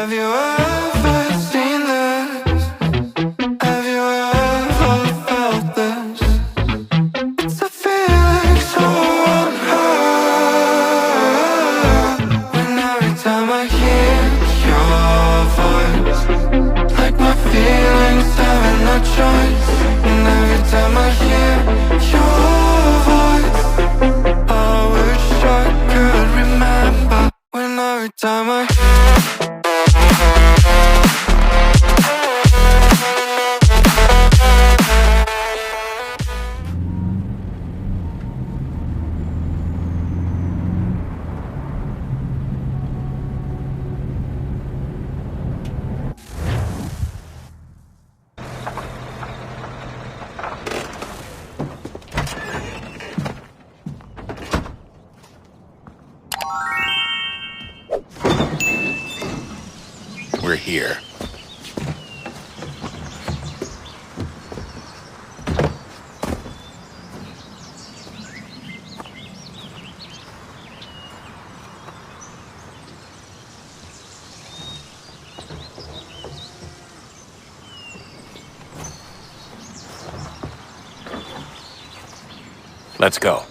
Have you ever seen this? Have you ever felt this? It's a feeling so unheard. When every time I hear your voice, like my feelings having no choice. And every time I hear your voice, I wish I could remember. When every time I We're here. Let's go.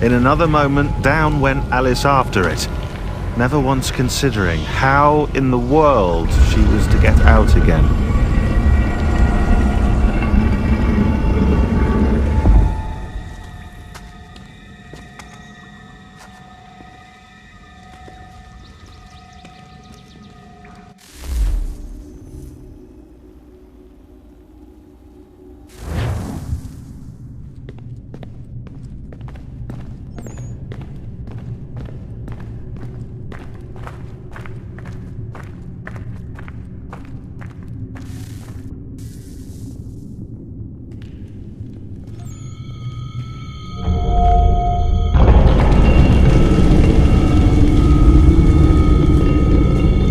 In another moment, down went Alice after it, never once considering how in the world she was to get out again.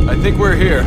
I think we're here.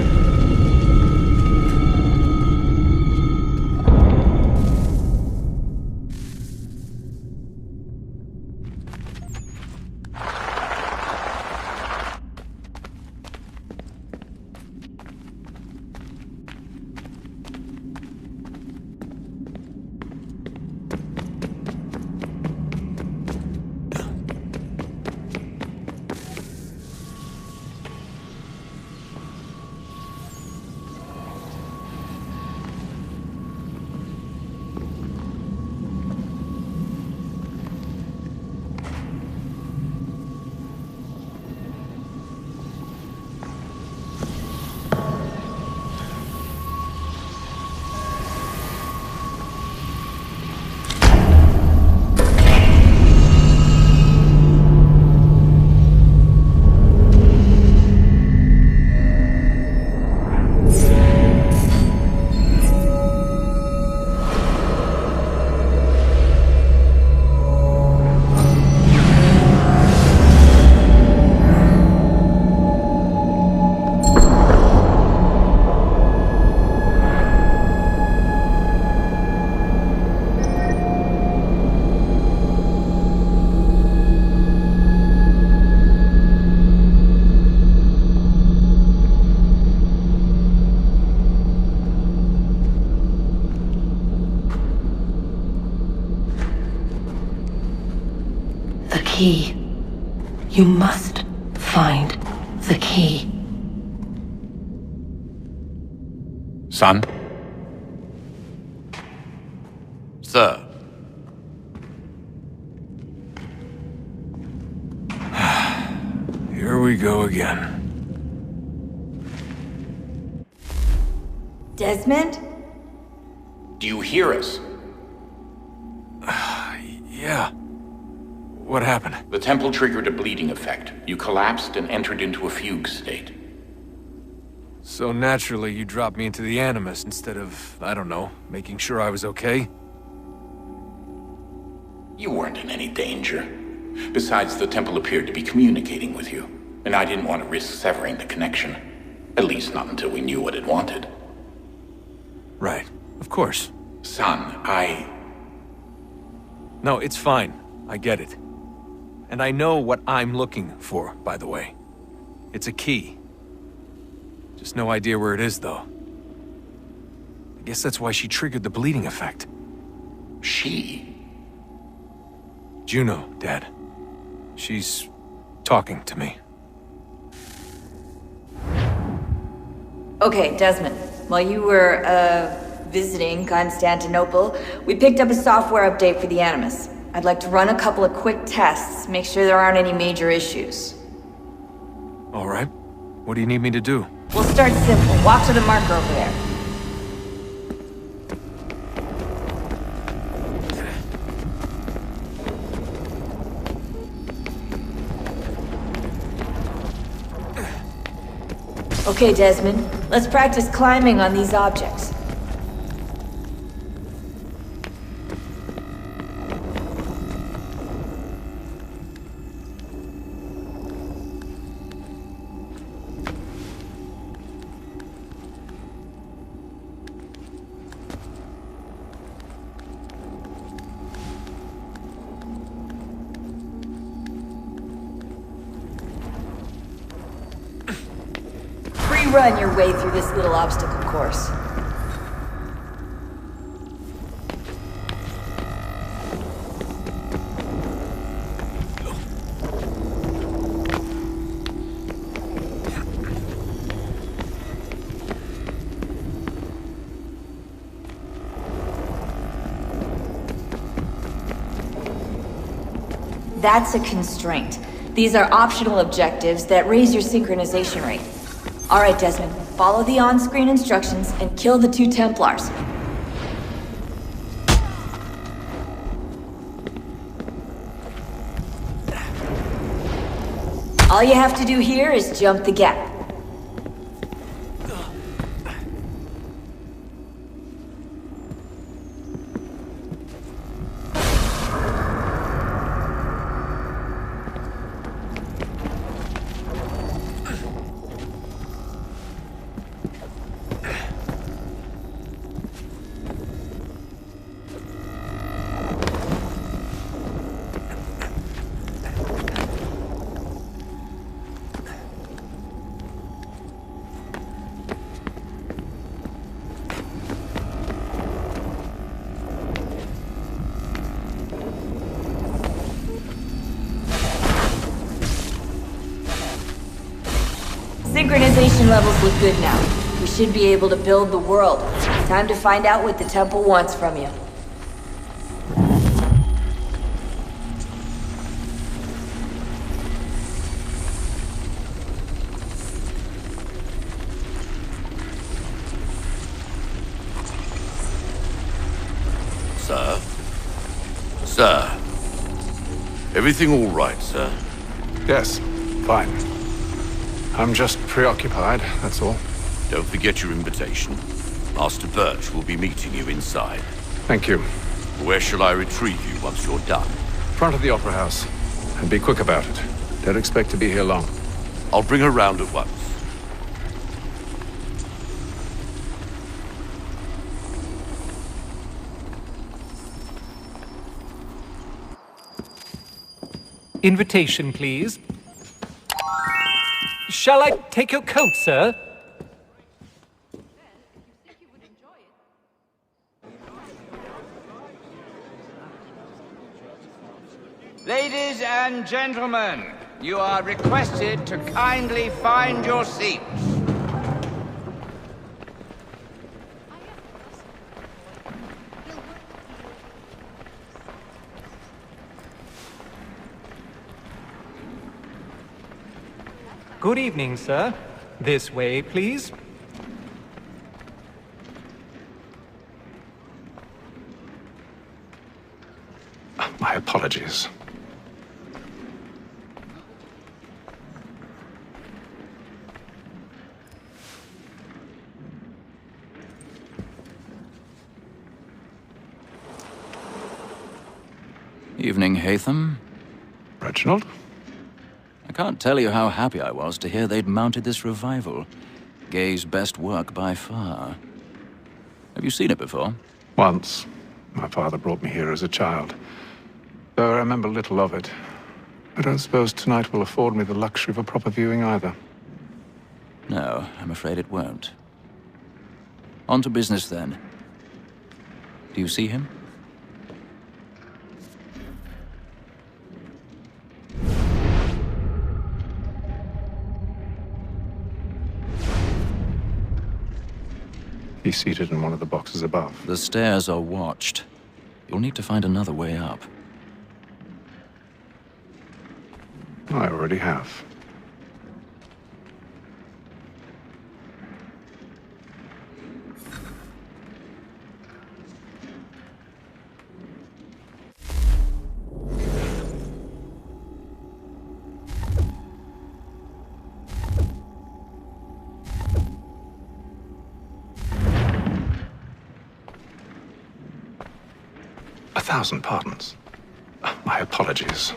key. You must find The key. Son? Sir. Here we go again. Desmond? Do you hear us? Yeah. What happened? The temple triggered a bleeding effect. You collapsed and entered into a fugue state. So naturally, you dropped me into the Animus instead of, I don't know, making sure I was okay? You weren't in any danger. Besides, the temple appeared to be communicating with you, and I didn't want to risk severing the connection. At least not until we knew what it wanted. Right. Of course. Son, No, it's fine. I get it. And I know what I'm looking for, by the way. It's a key. Just no idea where it is, though. I guess that's why she triggered the bleeding effect. She? Juno, Dad. She's talking to me. Okay, Desmond. While you were, visiting Constantinople, we picked up a software update for the Animus. I'd like to run a couple of quick tests, make sure there aren't any major issues. All right. What do you need me to do? We'll start simple. Walk to the marker over there. Okay, Desmond. Let's practice climbing on these objects. Run your way through this little obstacle course. That's a constraint. These are optional objectives that raise your synchronization rate. All right, Desmond. Follow the on-screen instructions and kill the 2 Templars. All you have to do here is jump the gap. Synchronization levels look good now. We should be able to build the world. Time to find out what the temple wants from you. Sir? Sir? Everything all right, sir? Yes, fine. I'm just preoccupied, that's all. Don't forget your invitation. Master Birch will be meeting you inside. Thank you. Where shall I retrieve you once you're done? Front of the Opera House. And be quick about it. Don't expect to be here long. I'll bring her round at once. Invitation, please. Shall I take your coat, sir? Ladies and gentlemen, You are requested to kindly find your seats. Good evening, sir. This way, please. My apologies. Evening, Haytham. Reginald? I can't tell you how happy I was to hear they'd mounted this revival. Gay's best work by far. Have you seen it before? Once. My father brought me here as a child. Though I remember little of it. I don't suppose tonight will afford me the luxury of a proper viewing either. No, I'm afraid it won't. On to business, then. Do you see him? He's seated in one of the boxes above. The stairs are watched. You'll need to find another way up. I already have. A thousand pardons. My apologies.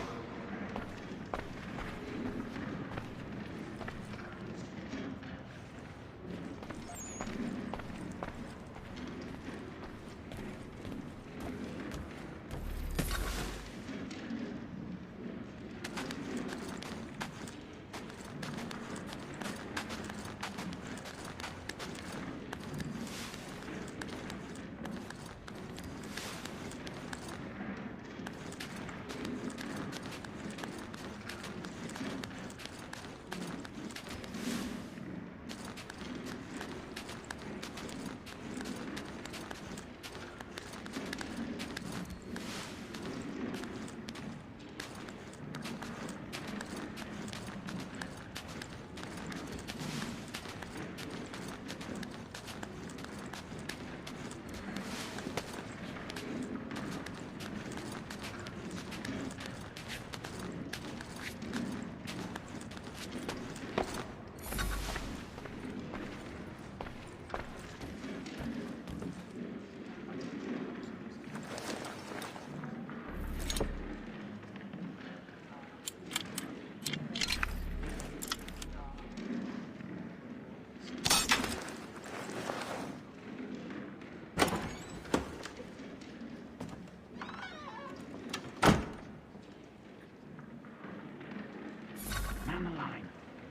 Man the line.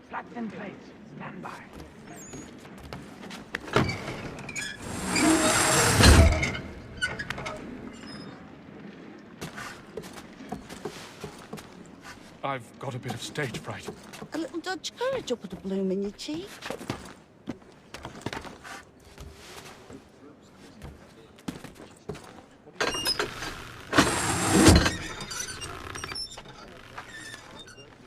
Flags in place. Stand by. I've got a bit of stage fright. A little Dutch courage will put a bloom in your cheek.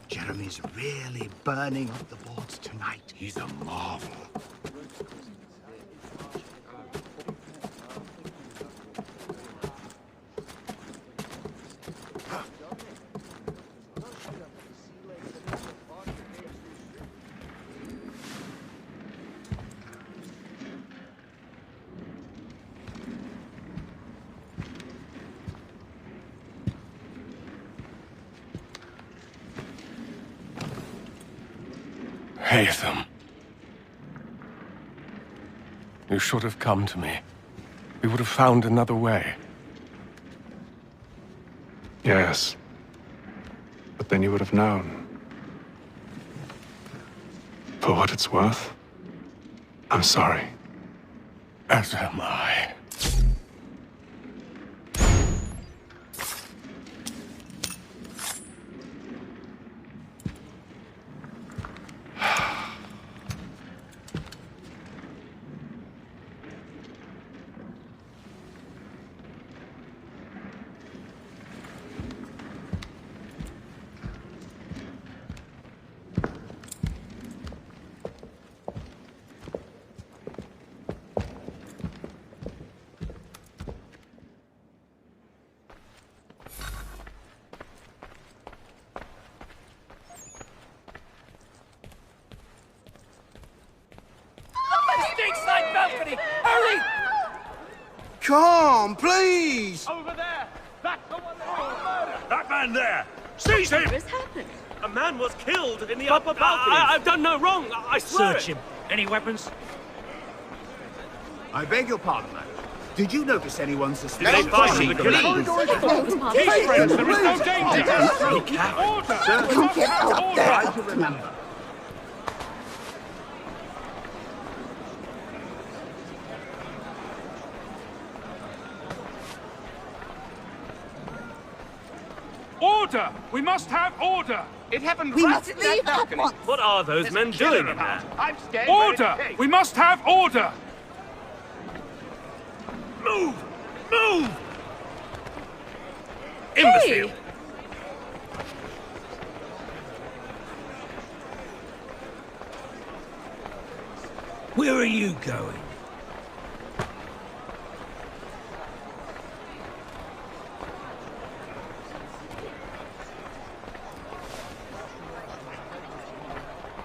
Jeremy's really burning up the boards tonight. He's a marvel. Haytham. You should have come to me. We would have found another way. Yes. But then you would have known. For what it's worth, I'm sorry. As am I. calm, please! Over there! That's the one that murdered! That man there! Seize him! What has happened? A man was killed in the upper balcony. I've done no wrong. I swear. Search him. Any weapons? I beg your pardon, madam. Did you notice anyone suspicious? They find the killing. Keep friends, there is no danger. Order! Sir, get up there! Try to remember. Order! We must have order! It happened We must leave at once. What are those men doing in there? Order! We must have order! Move! Move! Imbecile! Where are you going?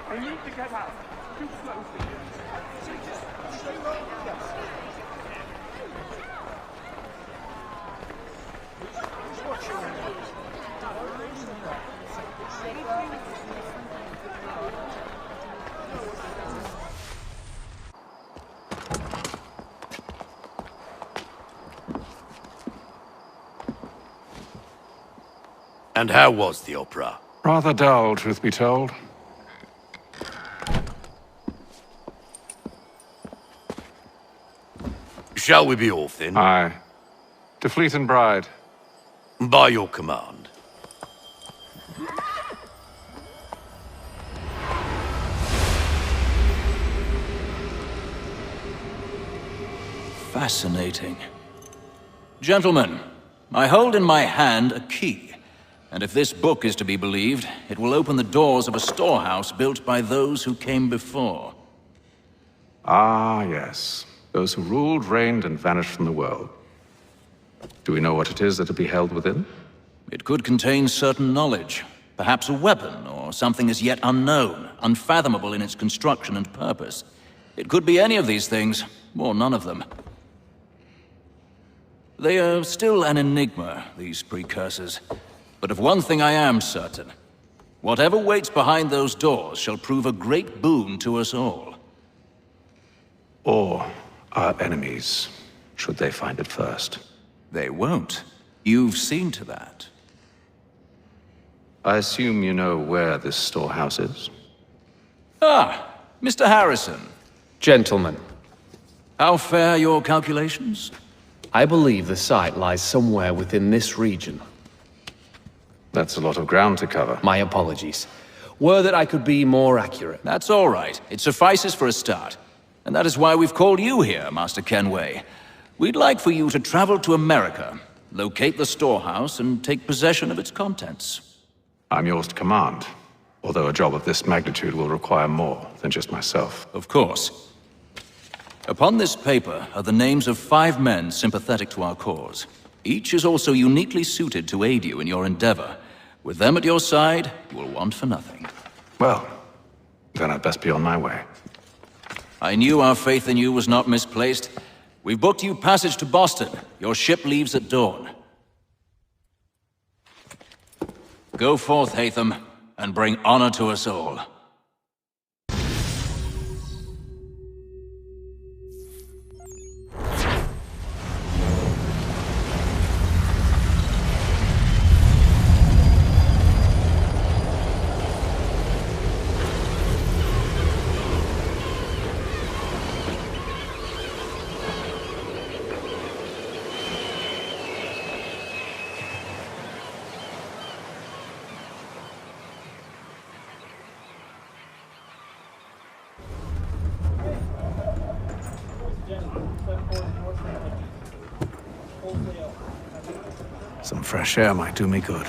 I need to get out. Too close. And how was the opera? Rather dull, truth be told. Shall we be off then? Aye. To Fleet and Bride. By your command. Fascinating. Gentlemen, I hold in my hand a key. And if this book is to be believed, it will open the doors of a storehouse built by those who came before. Ah, yes. Those who ruled, reigned, and vanished from the world. Do we know what it is that will be held within? It could contain certain knowledge, perhaps a weapon, or something as yet unknown, unfathomable in its construction and purpose. It could be any of these things, or none of them. They are still an enigma, these precursors. But of one thing I am certain. Whatever waits behind those doors shall prove a great boon to us all. Or our enemies, should they find it first. They won't. You've seen to that. I assume you know where this storehouse is? Ah, Mr. Harrison. Gentlemen, How fare your calculations? I believe the site lies somewhere within this region. That's a lot of ground to cover. My apologies. Were that I could be more accurate. That's all right. It suffices for a start. And that is why we've called you here, Master Kenway. We'd like for you to travel to America, locate the storehouse, and take possession of its contents. I'm yours to command, although a job of this magnitude will require more than just myself. Of course. Upon this paper are the names of 5 men sympathetic to our cause. Each is also uniquely suited to aid you in your endeavor. With them at your side, you will want for nothing. Well, then I'd best be on my way. I knew our faith in you was not misplaced. We've booked you passage to Boston. Your ship leaves at dawn. Go forth, Hatham, and bring honor to us all. Some fresh air might do me good.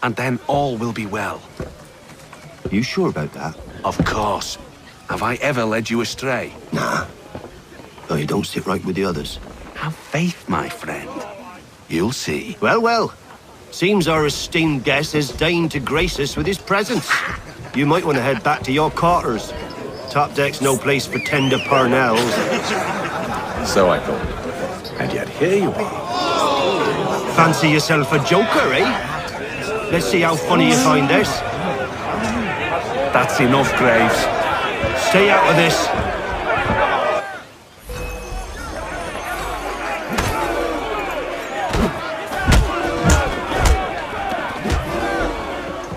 And then all will be well. You sure about that? Of course. Have I ever led you astray? Nah. Oh, you don't sit right with the others? Have faith, my friend. You'll see. Well, well. Seems our esteemed guest has deigned to grace us with his presence. You might want to head back to your quarters. Top deck's no place for tender parnells. So I thought. And yet here you are. Fancy yourself a joker, eh? Let's see how funny you find this. That's enough, Graves. Stay out of this.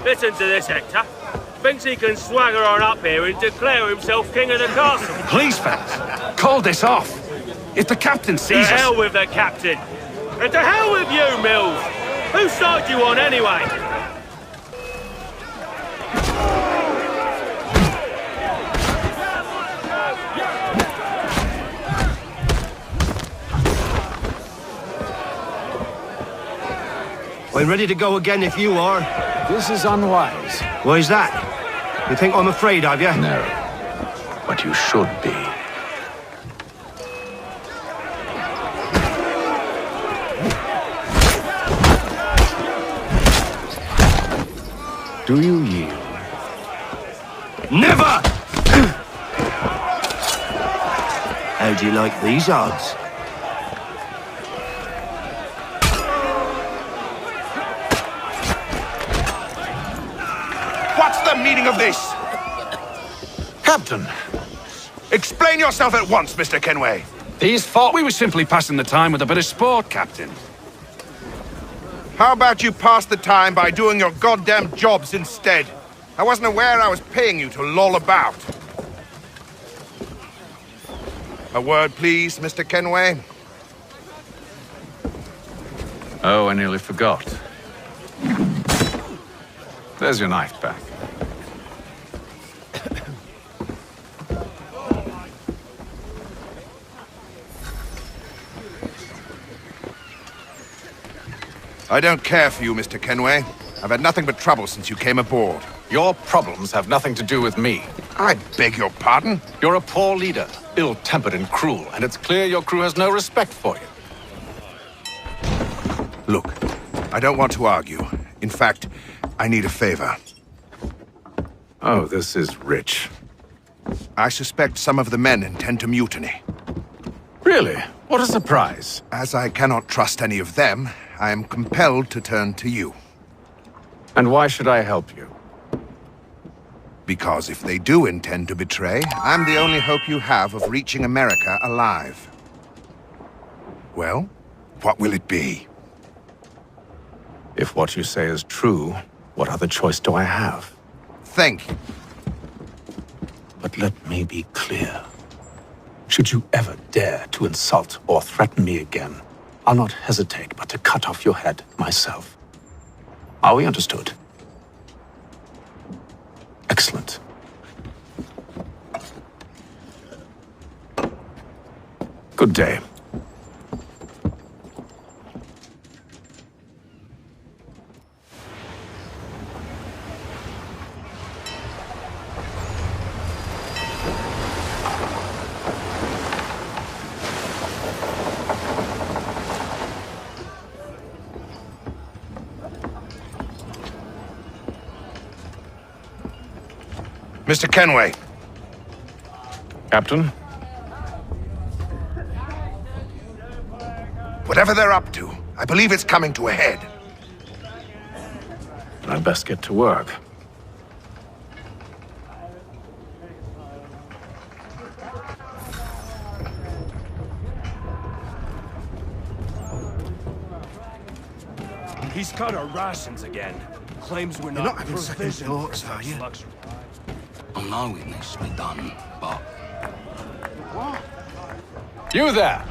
Listen to this, Hector. Thinks he can swagger on up here and declare himself king of the castle. Please, fellas, call this off. If the captain sees us... To hell with the captain. And to hell with you, Mills. Whose side you on, anyway? I'm ready to go again if you are. This is unwise. Why's that? You think I'm afraid of you? No. But you should be. Do you yield? Never! How do you like these odds? What's the meaning of this? Captain, explain yourself at once, Mr. Kenway. These thought we were simply passing the time with a bit of sport, Captain. How about you pass the time by doing your goddamn jobs instead? I wasn't aware I was paying you to loll about. A word, please, Mr. Kenway. Oh, I nearly forgot. There's your knife back. I don't care for you, Mr. Kenway. I've had nothing but trouble since you came aboard. Your problems have nothing to do with me. I beg your pardon? You're a poor leader, ill-tempered and cruel, and it's clear your crew has no respect for you. Look, I don't want to argue. In fact, I need a favor. Oh, this is rich. I suspect some of the men intend to mutiny. Really? What a surprise. As I cannot trust any of them, I am compelled to turn to you. And why should I help you? Because if they do intend to betray, I'm the only hope you have of reaching America alive. Well, what will it be? If what you say is true, what other choice do I have? Thank you. But let me be clear. Should you ever dare to insult or threaten me again, I'll not hesitate but to cut off your head myself. Are we understood? Excellent. Good day. Mr. Kenway. Captain? Whatever they're up to, I believe it's coming to a head. I'd best get to work. He's cut our rations again. Claims we're You're not not having second provisioned thoughts, for are you? luxury. I know it needs to be done, but... What? You there!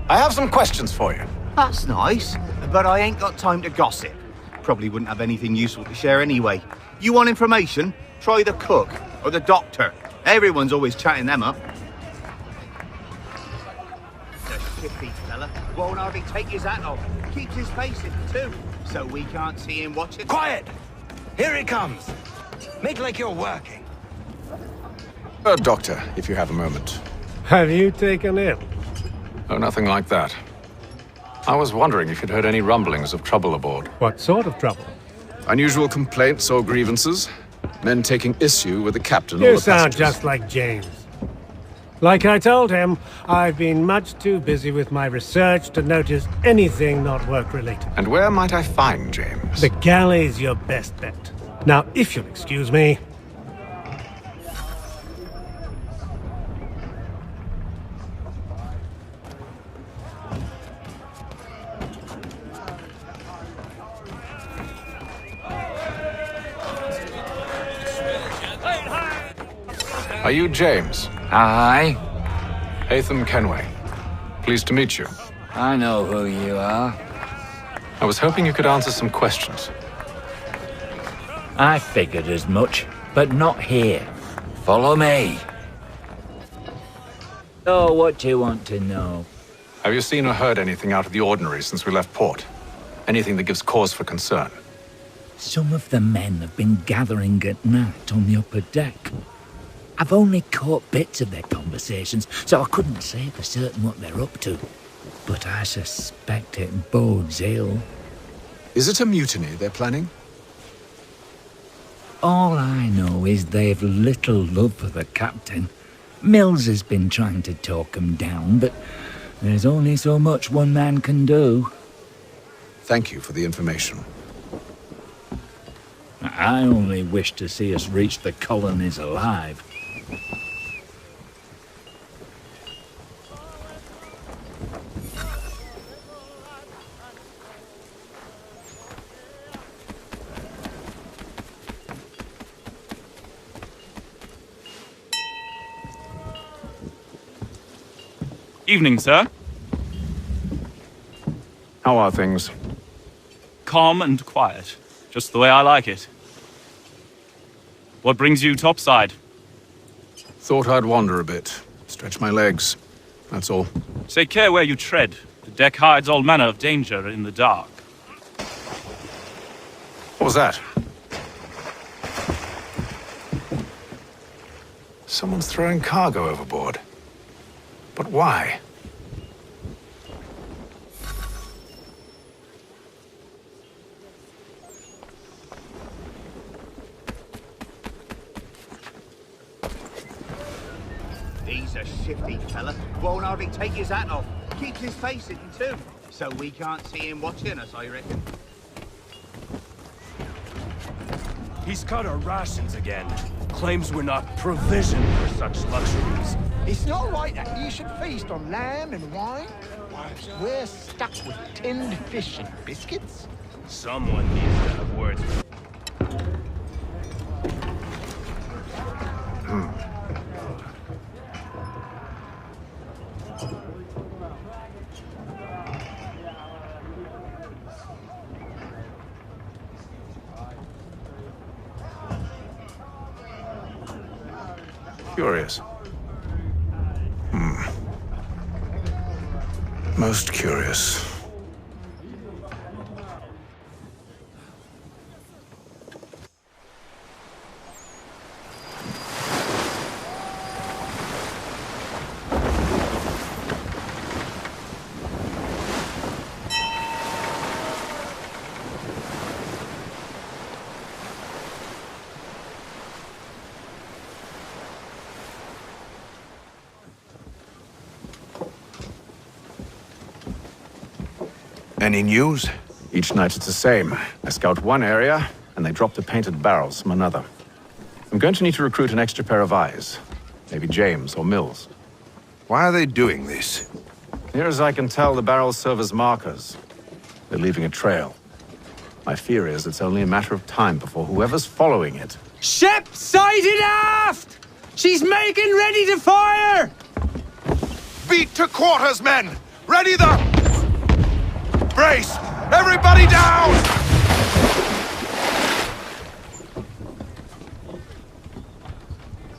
I have some questions for you. That's nice, but I ain't got time to gossip. Probably wouldn't have anything useful to share anyway. You want information? Try the cook or the doctor. Everyone's always chatting them up. The shifty fella won't hardly take his hat off. Keeps his face in too, so we can't see him watching. Quiet! Here he comes. Make like you're working. Doctor, if you have a moment. Have you taken ill? Oh, nothing like that. I was wondering if you'd heard any rumblings of trouble aboard. What sort of trouble? Unusual complaints or grievances? Men taking issue with the captain or You the sound passengers? just like James. Like I told him, I've been much too busy with my research to notice anything not work-related. And where might I find James? The galley's your best bet. Now, if you'll excuse me... Are you James? Aye. Hatham Kenway. Pleased to meet you. I know who you are. I was hoping you could answer some questions. I figured as much, but not here. Follow me. Oh, what do you want to know? Have you seen or heard anything out of the ordinary since we left port? Anything that gives cause for concern? Some of the men have been gathering at night on the upper deck. I've only caught bits of their conversations, so I couldn't say for certain what they're up to. But I suspect it bodes ill. Is it a mutiny they're planning? All I know is they've little love for the captain. Mills has been trying to talk him down, but there's only so much one man can do. Thank you for the information. I only wish to see us reach the colonies alive. Evening, sir. How are things? Calm and quiet. Just the way I like it. What brings you topside? Thought I'd wander a bit. Stretch my legs. That's all. Take care where you tread. The deck hides all manner of danger in the dark. What was that? Someone's throwing cargo overboard. But why? He's a shifty fella. Won't hardly take his hat off. Keeps his face hidden too. So we can't see him watching us, I reckon. He's cut our rations again. Claims we're not provisioned for such luxuries. It's not right that you should feast on lamb and wine, whilst we're stuck with tinned fish and biscuits. Someone needs to have words with... Curious. Most curious. Any news? Each night it's the same. I scout one area, and they drop the painted barrels from another. I'm going to need to recruit an extra pair of eyes. Maybe James or Mills. Why are they doing this? Near as I can tell, the barrels serve as markers. They're leaving a trail. My fear is it's only a matter of time before whoever's following it... Ship sighted aft! She's making ready to fire! Beat to quarters, men! Ready the... Brace! Everybody down!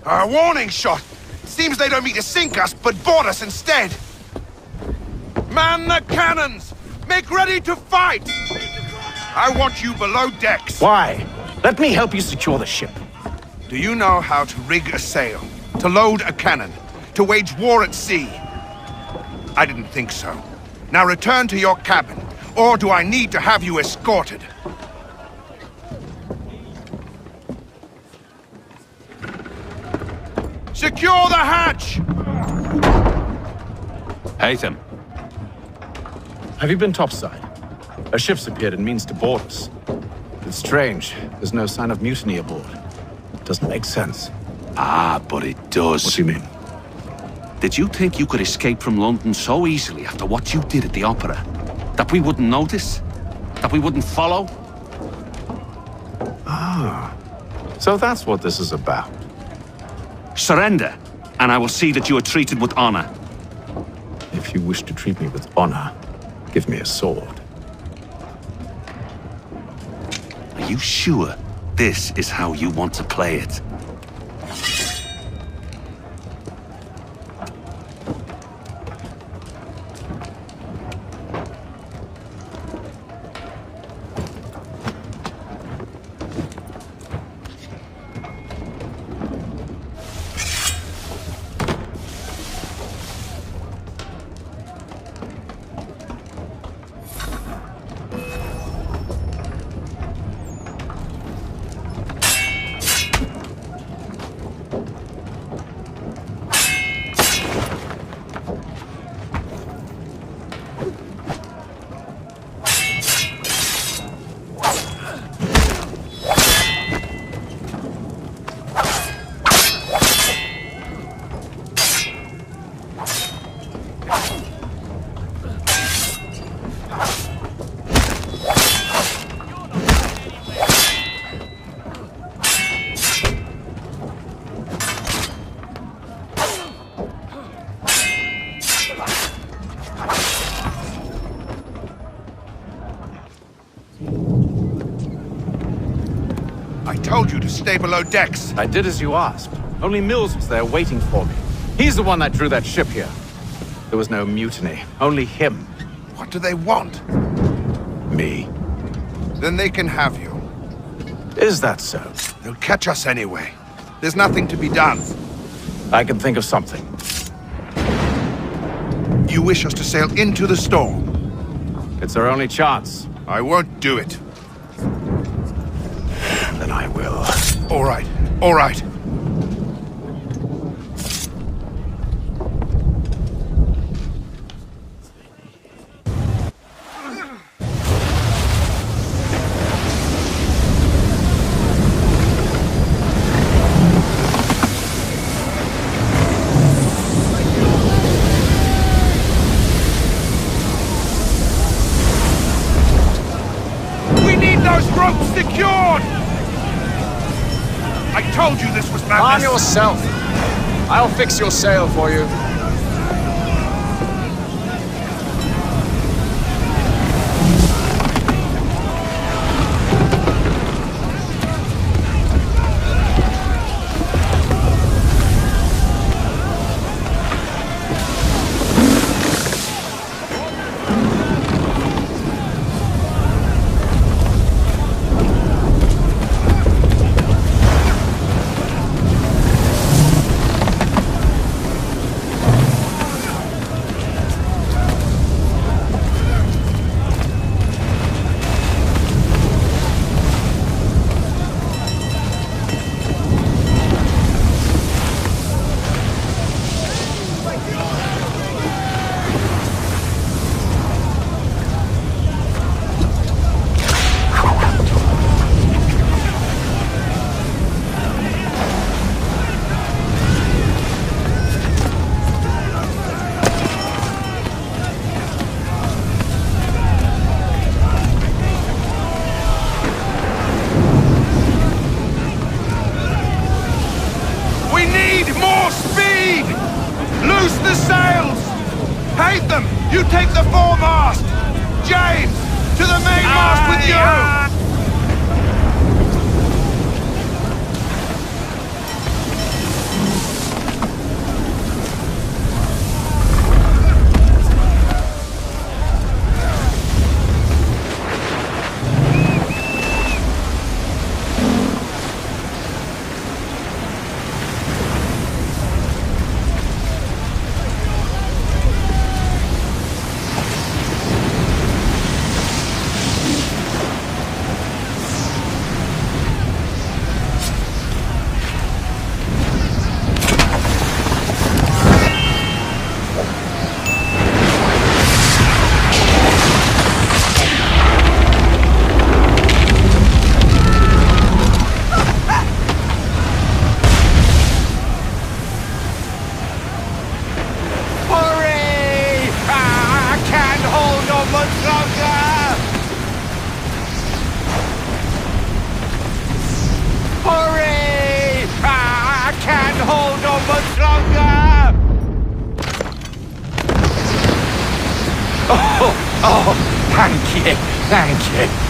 A warning shot! Seems they don't mean to sink us, but board us instead! Man the cannons! Make ready to fight! I want you below decks! Why? Let me help you secure the ship. Do you know how to rig a sail? To load a cannon? To wage war at sea? I didn't think so. Now return to your cabin, or do I need to have you escorted? Secure the hatch! Haytham. Have you been topside? A ship's appeared and means to board us. It's strange. There's no sign of mutiny aboard. Doesn't make sense. Ah, but it does. What do you mean? Did you think you could escape from London so easily after what you did at the opera? That we wouldn't notice? That we wouldn't follow? Ah. So that's what this is about. Surrender, and I will see that you are treated with honor. If you wish to treat me with honor, give me a sword. Are you sure this is how you want to play it? Told you to stay below decks. I did as you asked. Only Mills was there waiting for me. He's the one that drew that ship here. There was no mutiny, only him. What do they want? Me. Then they can have you. Is that so? They'll catch us anyway. There's nothing to be done. I can think of something. You wish us to sail into the storm? It's our only chance. I won't do it. Then I will. All right. All right. We need those ropes secured! I told you this was madness! Arm yourself! I'll fix your sail for you. You take the foremast! James, to the mainmast with you! Oh, thank you, thank you.